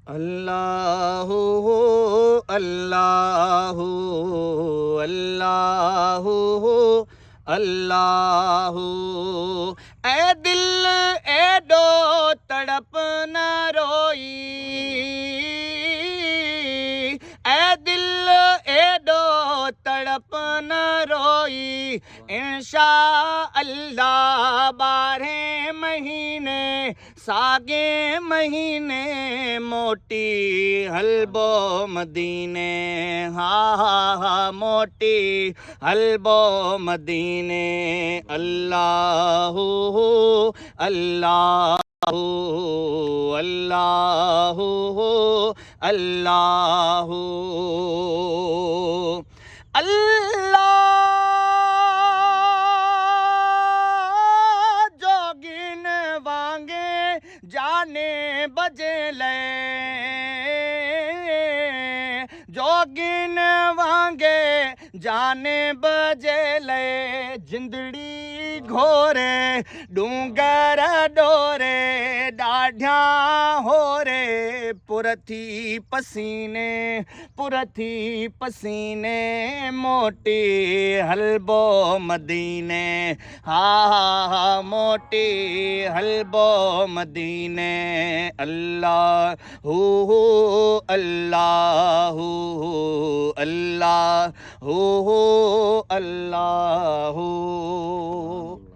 अल्लाहु अल्लाहु अल्लाहु अल्लाहु। ए दिल एडो तड़प न रोई, ए दिल एडो तड़प न रोई। इंशा अल्लाह 12 महीने सागे महीने मोटी हलबो मदीने। हा हा हा मोटी हलबो मदीने। अल्लाहु अल्लाहु अल्लाहु अल्लाहु अल्लाह। जोगिन वांगे जाने बजले, जोगिन वांगे जाने बजले। जिंदड़ी घोरे डूंगर डोरे डाढ़िया हो रे। पुरथी पसीने पुरथी पसीने मोटी हलबो मदीने। हा हा हा मोटी हलबो मदीने। अल्लाहु अल्लाहु अल्लाहु अल्लाहु।